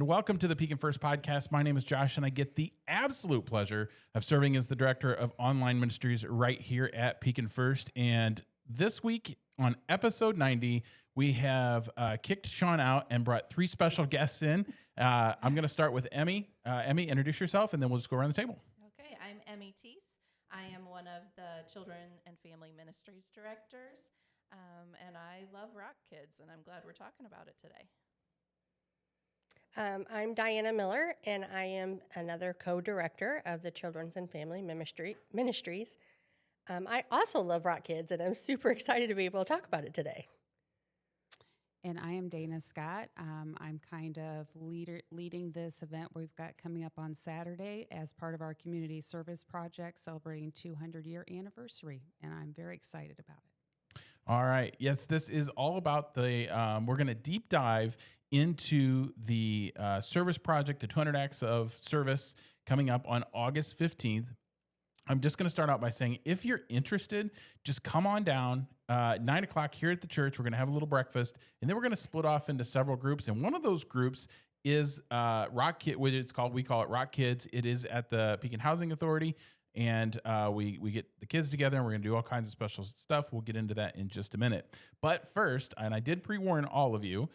and welcome to the Pekin First podcast. My name is Josh, and I get the absolute pleasure of serving as the director of online ministries right here at Pekin First. And this week on episode 90, we have kicked Sean out and brought three special guests in. I'm going to start with Emmy. Emmy, introduce yourself, and then we'll just go around the table. Okay, I'm Emmy Teese. I am one of the Children and Family Ministries directors, and I love Rock Kids, and I'm glad we're talking about it today. I'm Diana Miller, and I am another co-director of the Children's and Family Ministries. I also love Rock Kids, and I'm super excited to be able to talk about it today. And I am Dana Scott. I'm kind of leading this event we've got coming up on Saturday as part of our community service project celebrating 200-year anniversary, and I'm very excited about it. All right. Yes, this is all about the, we're going to deep dive into the service project, the 200 Acts of Service coming up on August 15th. I'm just going to start out by saying, if you're interested, just come on down. 9 o'clock here at the church. We're going to have a little breakfast, and then we're going to split off into several groups. And one of those groups is Rock Kid. We call it Rock Kids. It is at the Pekin Housing Authority, and we get the kids together, and we're going to do all kinds of special stuff. We'll get into that in just a minute. But first, and I did pre-warn all of you,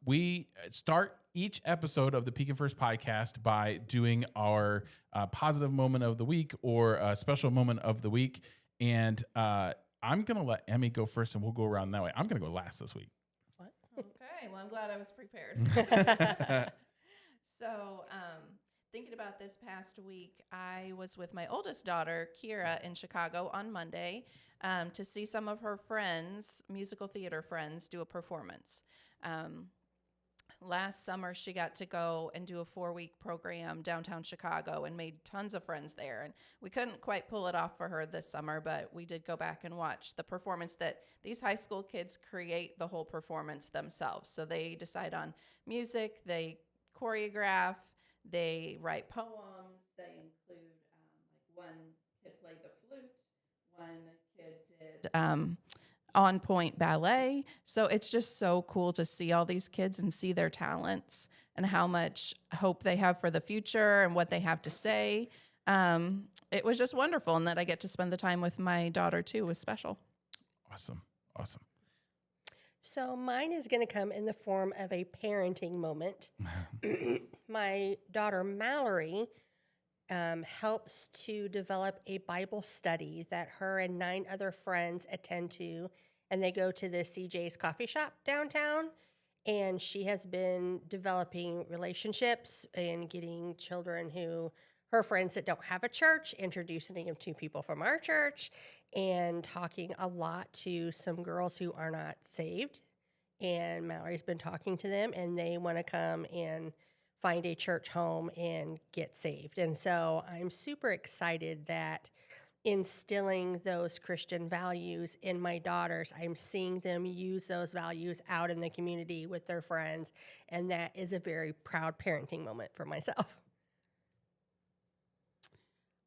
we start each episode of the Pekin First podcast by doing our positive moment of the week or a special moment of the week. And I'm going to let Emmy go first, and we'll go around that way. I'm going to go last this week. What? Okay, well, I'm glad I was prepared. So, thinking about this past week, I was with my oldest daughter, Kira, in Chicago on Monday to see some of her friends, musical theater friends, do a performance. Last summer, she got to go and do a 4-week program downtown Chicago and made tons of friends there. And we couldn't quite pull it off for her this summer, but we did go back and watch the performance that these high school kids create the whole performance themselves. So they decide on music, they choreograph, they write poems, they include, like one kid played the flute, one kid did on point ballet. So it's just so cool to see all these kids and see their talents and how much hope they have for the future and what they have to say. It was just wonderful. And that I get to spend the time with my daughter too was special. Awesome. So mine is going to come in the form of a parenting moment. My daughter, Mallory, helps to develop a Bible study that her and 9 other friends attend to, and they go to the CJ's coffee shop downtown, and she has been developing relationships and getting children her friends that don't have a church, introducing them to people from our church, and talking a lot to some girls who are not saved. And Mallory's been talking to them, and they want to come and find a church home and get saved. And so I'm super excited that instilling those Christian values in my daughters, I'm seeing them use those values out in the community with their friends. And that is a very proud parenting moment for myself.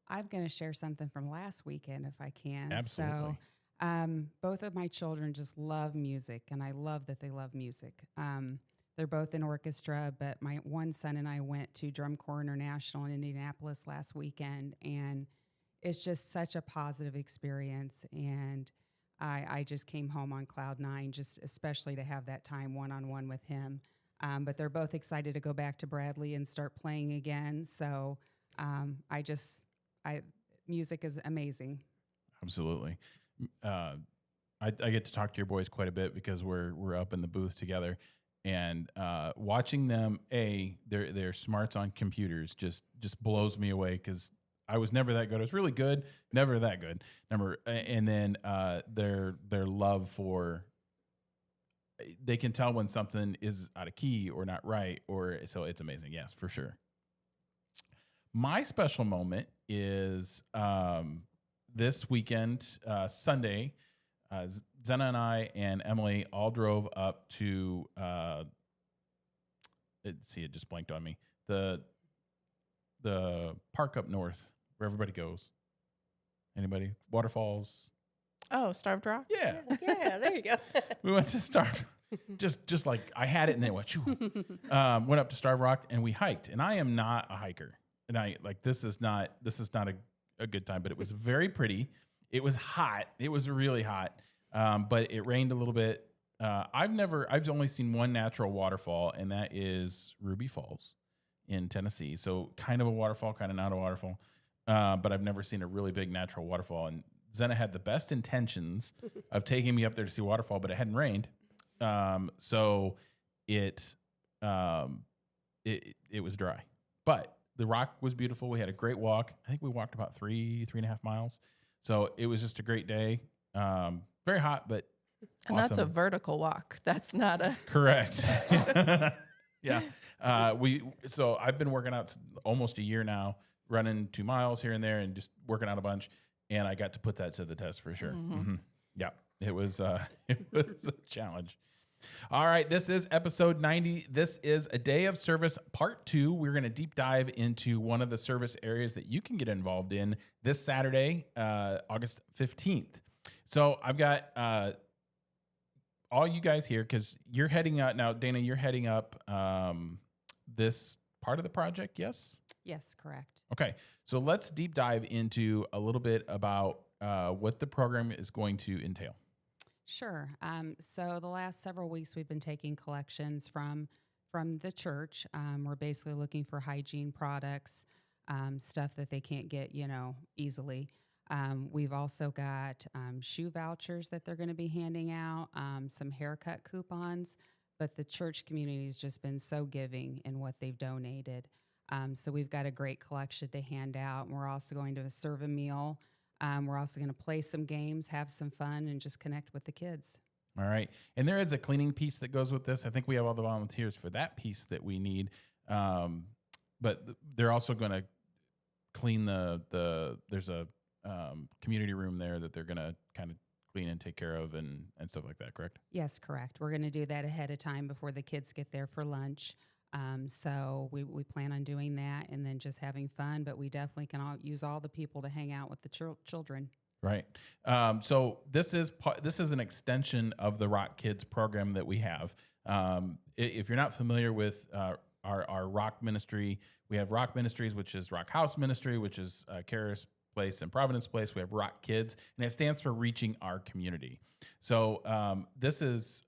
I'm going to share something from last weekend if I can. Absolutely. So, both of my children just love music, and I love that they love music. They're both in orchestra, but my one son and I went to Drum Corps International in Indianapolis last weekend, and it's just such a positive experience. And I just came home on cloud 9, just especially to have that time one-on-one with him. But they're both excited to go back to Bradley and start playing again. So music is amazing. Absolutely. I get to talk to your boys quite a bit because we're up in the booth together, and watching them, their smarts on computers just blows me away because I was never that good. I was really good, never that good. And then their love for, they can tell when something is out of key or not right, so it's amazing. Yes, for sure. My special moment is this weekend, Sunday. Zena and I and Emily all drove up to, it just blanked on me, the park up north where everybody goes. Anybody? Waterfalls? Oh, Starved Rock? Yeah. Yeah, there you go. We went to Starved. just like I had it and then it went, shoo. Went up to Starved Rock and we hiked. And I am not a hiker. And I like, this is not a good time, but it was very pretty. It was hot. It was really hot. But it rained a little bit. I've only seen one natural waterfall, and that is Ruby Falls in Tennessee. So kind of a waterfall, kind of not a waterfall. But I've never seen a really big natural waterfall. And Zena had the best intentions of taking me up there to see a waterfall, but it hadn't rained. So it was dry, but the rock was beautiful. We had a great walk. I think we walked about 3.5 miles. So it was just a great day. Very hot, but And awesome. that's a vertical walk. That's not a. Correct. Yeah. So I've been working out almost a year now, running 2 miles here and there and just working out a bunch. And I got to put that to the test for sure. Mm-hmm. Yeah. It was a challenge. All right. This is episode 90. This is A Day of Service Part 2. We're going to deep dive into one of the service areas that you can get involved in this Saturday, August 15th. So I've got all you guys here because you're heading out now. Dana, you're heading up this part of the project, yes? Yes, correct. Okay, so let's deep dive into a little bit about what the program is going to entail. Sure. So the last several weeks we've been taking collections from the church. We're basically looking for hygiene products, stuff that they can't get, easily. We've also got shoe vouchers that they're going to be handing out, some haircut coupons, but the church community has just been so giving in what they've donated. So we've got a great collection to hand out. And we're also going to serve a meal. We're also going to play some games, have some fun, and just connect with the kids. All right. And there is a cleaning piece that goes with this. I think we have all the volunteers for that piece that we need. But they're also going to clean there's a community room there that they're going to kind of clean and take care of and stuff like that, correct? Yes, correct. We're going to do that ahead of time before the kids get there for lunch. So we plan on doing that and then just having fun, but we definitely can use all the people to hang out with the children. Right. So this is an extension of the Rock Kids program that we have. If you're not familiar with our Rock ministry, we have Rock Ministries, which is Rock House Ministry, which is Karis Place and Providence Place. We have Rock Kids, and it stands for Reaching Our Community. So this is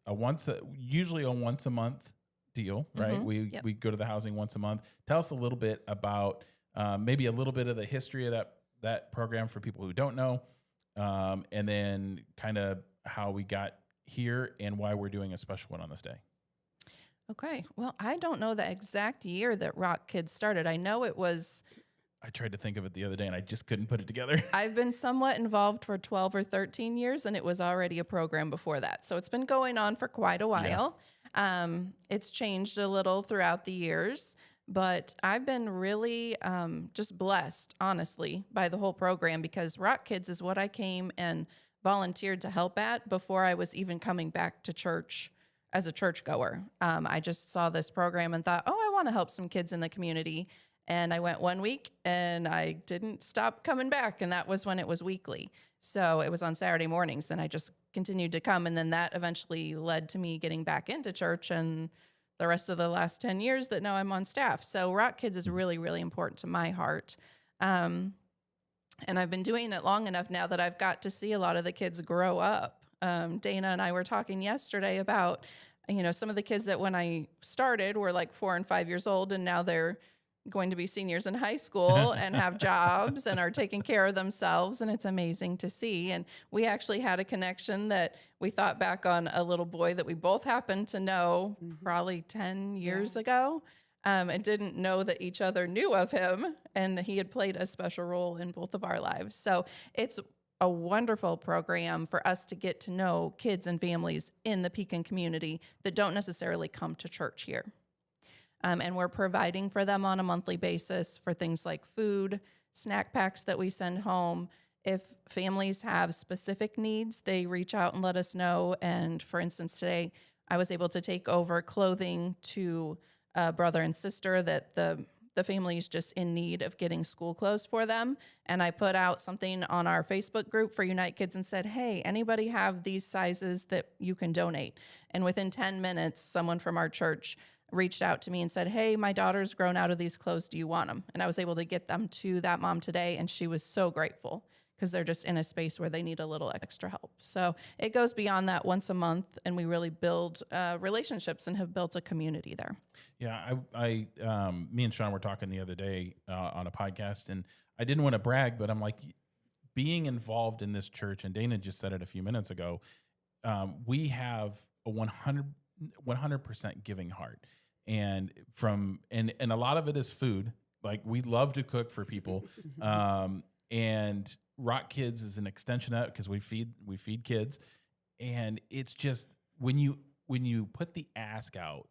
usually a once a month deal, right? Mm-hmm. We go to the housing once a month. Tell us a little bit about maybe a little bit of the history of that program for people who don't know, and then kind of how we got here and why we're doing a special one on this day. Okay. Well, I don't know the exact year that Rock Kids started. I know it was. I tried to think of it the other day and I just couldn't put it together. I've been somewhat involved for 12 or 13 years, and it was already a program before that. So it's been going on for quite a while. Yeah. It's changed a little throughout the years, but I've been really just blessed, honestly, by the whole program because Rock Kids is what I came and volunteered to help at before I was even coming back to church as a churchgoer. I just saw this program and thought, I want to help some kids in the community. And I went 1 week and I didn't stop coming back. And that was when it was weekly. So it was on Saturday mornings and I just continued to come. And then that eventually led to me getting back into church and the rest of the last 10 years that now I'm on staff. So Rock Kids is really, really important to my heart. And I've been doing it long enough now that I've got to see a lot of the kids grow up. Dana and I were talking yesterday about, some of the kids that when I started were like 4 and 5 years old and now they're going to be seniors in high school and have jobs and are taking care of themselves. And it's amazing to see. And we actually had a connection that we thought back on a little boy that we both happened to know probably 10 years ago and didn't know that each other knew of him. And he had played a special role in both of our lives. So it's a wonderful program for us to get to know kids and families in the Pekin community that don't necessarily come to church here. And we're providing for them on a monthly basis for things like food, snack packs that we send home. If families have specific needs, they reach out and let us know. And for instance, today I was able to take over clothing to a brother and sister that the the family's just in need of getting school clothes for them. And I put out something on our Facebook group for Unite Kids and said, hey, anybody have these sizes that you can donate? And within 10 minutes, someone from our church reached out to me and said, hey, my daughter's grown out of these clothes. Do you want them? And I was able to get them to that mom today. And she was so grateful because they're just in a space where they need a little extra help. So it goes beyond that once a month, and we really build relationships and have built a community there. Yeah, me and Sean were talking the other day on a podcast, and I didn't want to brag, but I'm like, being involved in this church, and Dana just said it a few minutes ago, we have a 100% giving heart. And a lot of it is food. Like, we love to cook for people. And Rock Kids is an extension of that because we feed kids. And it's just when you put the ask out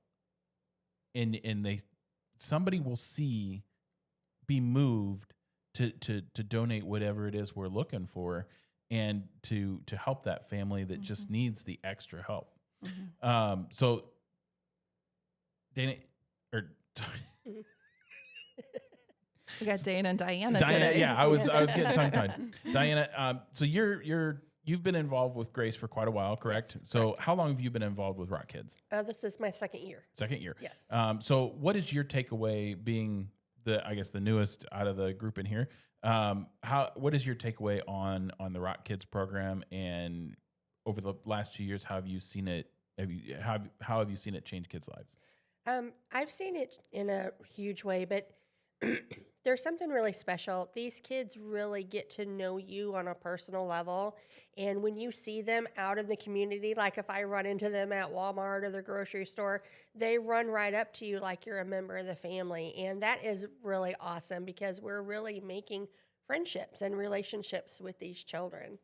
and somebody will be moved to donate whatever it is we're looking for, and to help that family that just needs the extra help. So Dana, We got Dana and Diana Diana, today. yeah, I was getting tongue tied. Diana, so you've been involved with Grace for quite a while, correct? Yes, so how long have you been involved with Rock Kids? This is my second year. Second year. Yes. So what is your takeaway, being the newest out of the group in here? What is your takeaway on the Rock Kids program, and over the last 2 years, how have you seen it? How have you seen it change kids' lives? I've seen it in a huge way, but there's something really special. These kids really get to know you on a personal level. And when you see them out in the community, like if I run into them at Walmart or the grocery store, they run right up to you like you're a member of the family. And that is really awesome because we're really making friendships and relationships with these children.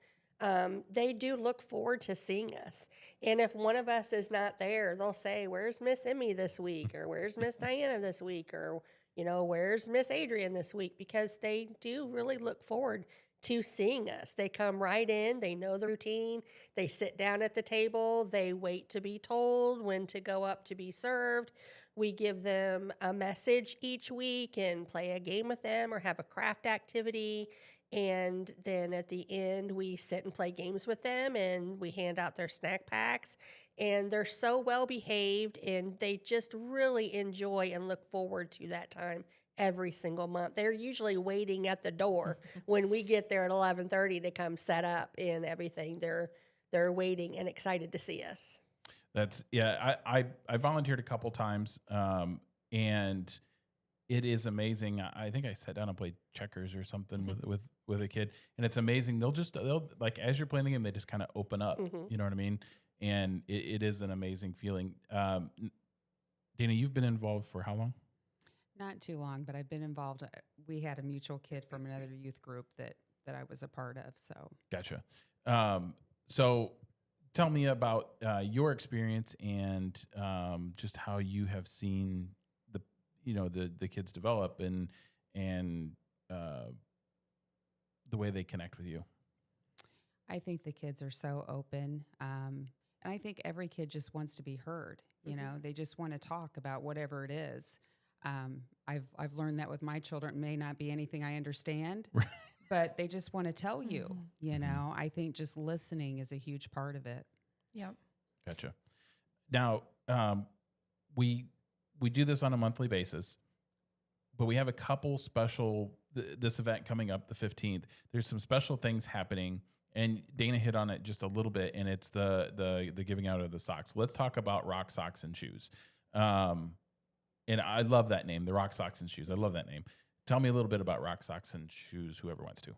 They do look forward to seeing us. And if one of us is not there, they'll say, where's Miss Emmy this week? Or where's Miss Diana this week? Or, where's Miss Adrian this week? Because they do really look forward to seeing us. They come right in. They know the routine. They sit down at the table. They wait to be told when to go up to be served. We give them a message each week and play a game with them or have a craft activity. And then at the end, we sit and play games with them, and we hand out their snack packs. And they're so well behaved, and they just really enjoy and look forward to that time every single month. They're usually waiting at the door when we get there at 11:30 to come set up and everything. They're waiting and excited to see us. I volunteered a couple times, and it is amazing. I think I sat down and played checkers or something with a kid, and it's amazing. They'll like, as you're playing the game, they just kind of open up. You know what I mean? And it is an amazing feeling. Dana, you've been involved for how long? Not too long, but I've been involved. We had a mutual kid from another youth group that I was a part of. So Gotcha. So tell me about your experience and just how you have seen the kids develop and the way they connect with you. I think the kids are so open. And I think every kid just wants to be heard. They just want to talk about whatever it is. I've learned that with my children. It may not be anything I understand, but they just want to tell you, I think just listening is a huge part of it. Yep. Gotcha. Now, we do this on a monthly basis, but we have a couple special, this event coming up the 15th. There's some special things happening, and Dana hit on it just a little bit, and it's the giving out of the socks. Let's talk about Rock Socks and Shoes. And I love that name, the Rock Socks and Shoes. I love that name. Tell me a little bit about Rock Socks and Shoes, whoever wants to.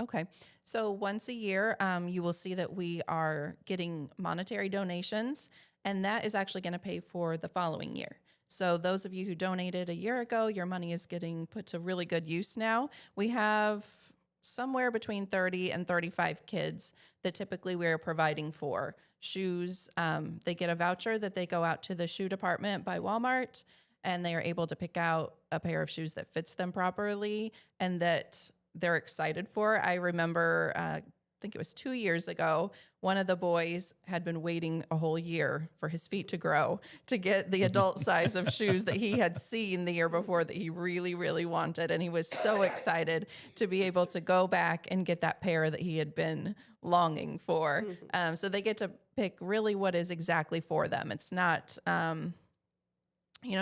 Okay. So once a year, you will see that we are getting monetary donations, and that is actually going to pay for the following year. So those of you who donated a year ago, your money is getting put to really good use now. We have somewhere between 30 and 35 kids that typically we're providing for. Shoes, they get a voucher that they go out to the shoe department by Walmart, and they are able to pick out a pair of shoes that fits them properly and that they're excited for. I remember think it was 2 years ago, one of the boys had been waiting a whole year for his feet to grow to get the adult size of shoes that he had seen the year before that he really, really wanted. And he was so excited to be able to go back and get that pair that he had been longing for. So they get to pick really what is exactly for them. It's not,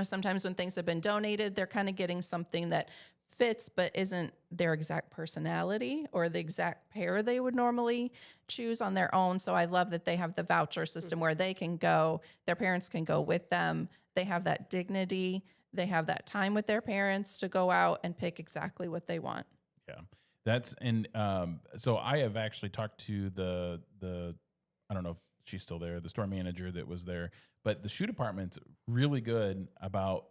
sometimes when things have been donated, they're kind of getting something that fits but isn't their exact personality or the exact pair they would normally choose on their own. So I love that they have the voucher system where they can go, their parents can go with them. They have that dignity. They have that time with their parents to go out and pick exactly what they want. Yeah, so I have actually talked to the I don't know if she's still there, the store manager that was there, but the shoe department's really good about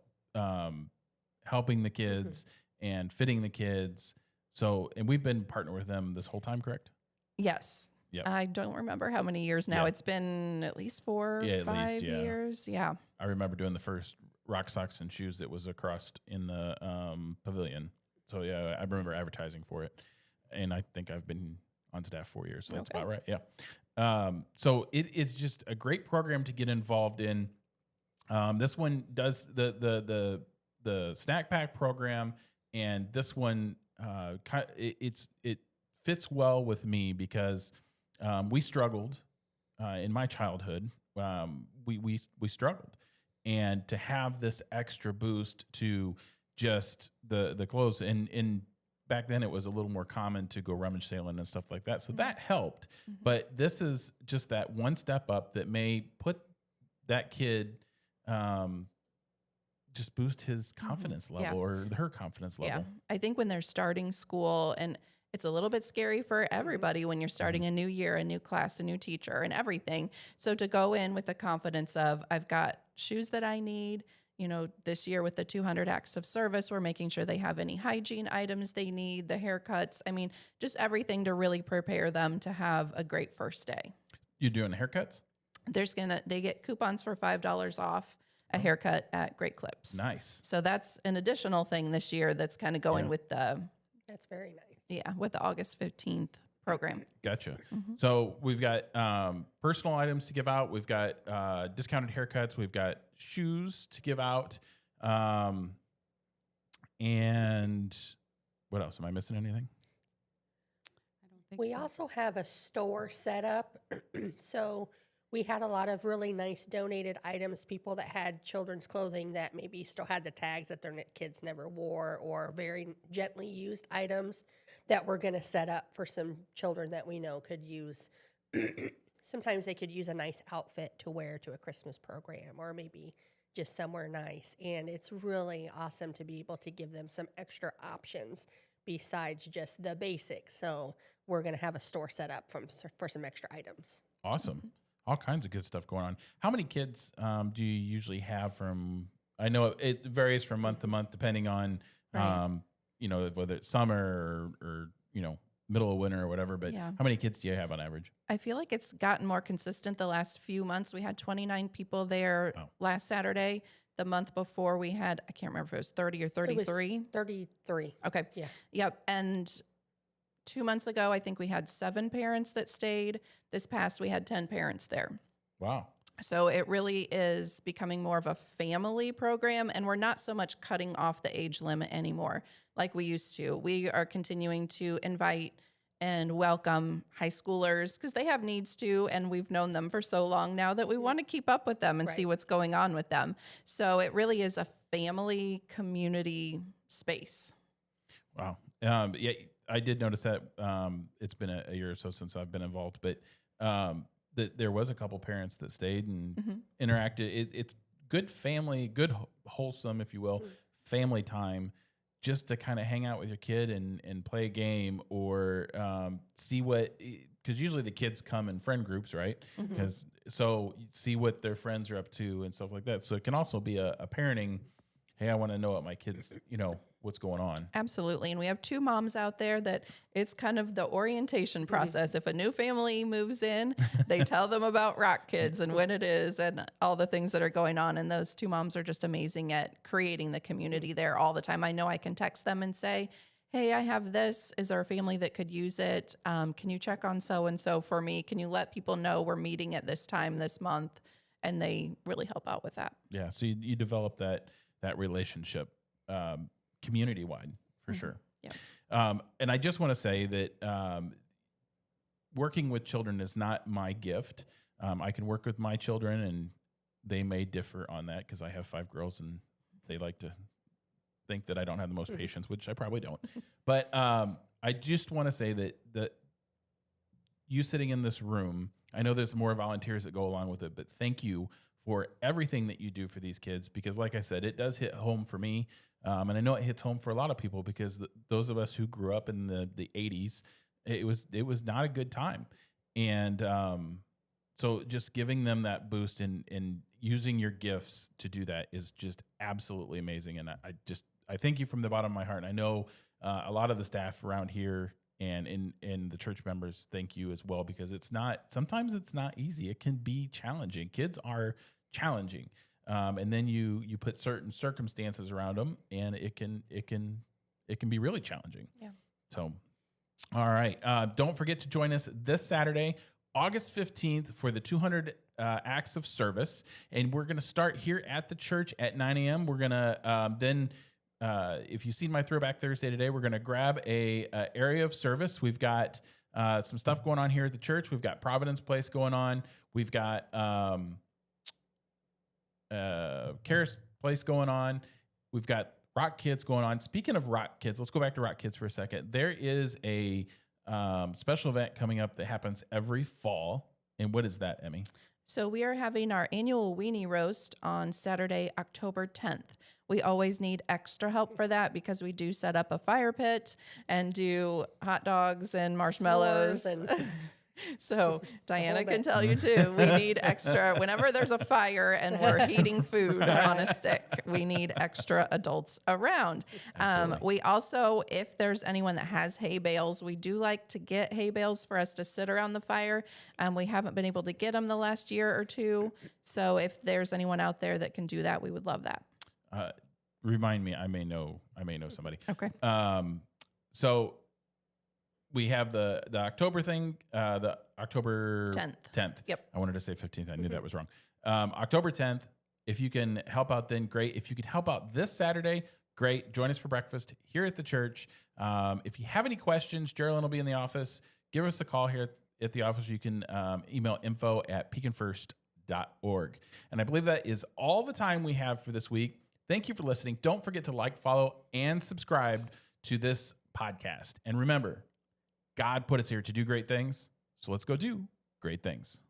helping the kids and fitting the kids. So, and we've been partnered with them this whole time, correct? Yes. Yep. I don't remember how many years now. Yeah. It's been at least 4 or Yeah, 5 at least, yeah. years. Yeah. I remember doing the first rock socks and shoes that was across in the pavilion. So yeah, I remember advertising for it, and I think I've been on staff 4 years, so that's Okay. about right. Yeah. So it's just a great program to get involved in. This one does the snack pack program, and this one it fits well with me because we struggled in my childhood. We struggled, and to have this extra boost to just the clothes, and back then it was a little more common to go rummage sailing and stuff like that, so that helped. But this is just that one step up that may put that kid just boost his confidence level or her confidence level. Yeah. I think when they're starting school, and it's a little bit scary for everybody when you're starting a new year, a new class, a new teacher, and everything. So to go in with the confidence of, I've got shoes that I need. This year with the 200 acts of service, we're making sure they have any hygiene items they need, the haircuts. I mean, just everything to really prepare them to have a great first day. You're doing haircuts? They get coupons for $5 off a haircut at Great Clips. Nice. So that's an additional thing this year that's kind of going with the That's very nice. with the August 15th program. Gotcha. So we've got personal items to give out. We've got discounted haircuts. We've got shoes to give out. And what else? Am I missing anything? I don't think We so. also have a store set up. So we had a lot of really nice donated items, people that had children's clothing that maybe still had the tags that their kids never wore, or very gently used items that we're going to set up for some children that we know could use. Sometimes they could use a nice outfit to wear to a Christmas program, or maybe just somewhere nice. And it's really awesome to be able to give them some extra options besides just the basics. So we're going to have a store set up for some extra items. Awesome. All kinds of good stuff going on. How many kids do you usually have from, I know it varies from month to month depending on, Right. Whether it's summer or middle of winter or whatever, but Yeah. how many kids do you have on average? I feel like it's gotten more consistent the last few months. We had 29 people there Wow. last Saturday. The month before we had, I can't remember if it was 30 or It was 33. 33. Okay. Yeah. Yep. And 2 months ago, I think we had 7 parents that stayed. This past, we had 10 parents there. Wow. So it really is becoming more of a family program, and we're not so much cutting off the age limit anymore like we used to. We are continuing to invite and welcome high schoolers because they have needs too, and we've known them for so long now that we want to keep up with them and see Right. what's going on with them. So it really is a family community space. Wow. Yeah, I did notice that it's been a year or so since I've been involved, but that there was a couple parents that stayed and interacted. It's good family, good wholesome, if you will, family time, just to kind of hang out with your kid and play a game or see what, because usually the kids come in friend groups, right? Because so you see what their friends are up to and stuff like that. So it can also be a parenting. Hey, I want to know what my kids, what's going on. Absolutely. And we have 2 moms out there that it's kind of the orientation process. If a new family moves in, they tell them about Rock Kids and when it is and all the things that are going on. And those 2 moms are just amazing at creating the community there all the time. I know I can text them and say, hey, I have this. Is there a family that could use it? Can you check on so-and-so for me? Can you let people know we're meeting at this time this month? And they really help out with that. Yeah. So you develop that relationship community wide for sure. Yeah. And I just want to say that working with children is not my gift. I can work with my children, and they may differ on that because I have 5 girls and they like to think that I don't have the most patience, which I probably don't. But I just want to say that you sitting in this room, I know there's more volunteers that go along with it, but thank you for everything that you do for these kids, because like I said, it does hit home for me. And I know it hits home for a lot of people, because those of us who grew up in the 80s, it was not a good time. And so just giving them that boost and using your gifts to do that is just absolutely amazing. And I thank you from the bottom of my heart. And I know a lot of the staff around here and in the church members thank you as well, because sometimes it's not easy. It can be challenging. Kids are challenging. And then you put certain circumstances around them, and it can be really challenging. Yeah. So, all right. Don't forget to join us this Saturday, August 15th, for the 200 Acts of Service. And we're going to start here at the church at 9 a.m. We're going to then, if you've seen my Throwback Thursday today, we're going to grab a area of service. We've got some stuff going on here at the church. We've got Providence Place going on. We've got Karis Place going on. We've got Rock Kids going on. Speaking of Rock Kids, let's go back to Rock Kids for a second. There is a special event coming up that happens every fall. And what is that, Emmy? So we are having our annual weenie roast on Saturday, October 10th. We always need extra help for that because we do set up a fire pit and do hot dogs and marshmallows. And So Diana whole can bit. tell you too, we need extra, whenever there's a fire and we're heating food on a stick, we need extra adults around. We also, if there's anyone that has hay bales, we do like to get hay bales for us to sit around the fire. We haven't been able to get them the last year or two. So if there's anyone out there that can do that, we would love that. Remind me, I may know somebody. Okay. So we have the October thing, the October 10th. Yep. I wanted to say 15th. I knew that was wrong. October 10th. If you can help out, then great. If you can help out this Saturday, great. Join us for breakfast here at the church. If you have any questions, Geraldine will be in the office. Give us a call here at the office. You can email info@pekinfirst.org. And I believe that is all the time we have for this week. Thank you for listening. Don't forget to like, follow, and subscribe to this podcast. And remember, God put us here to do great things, so let's go do great things.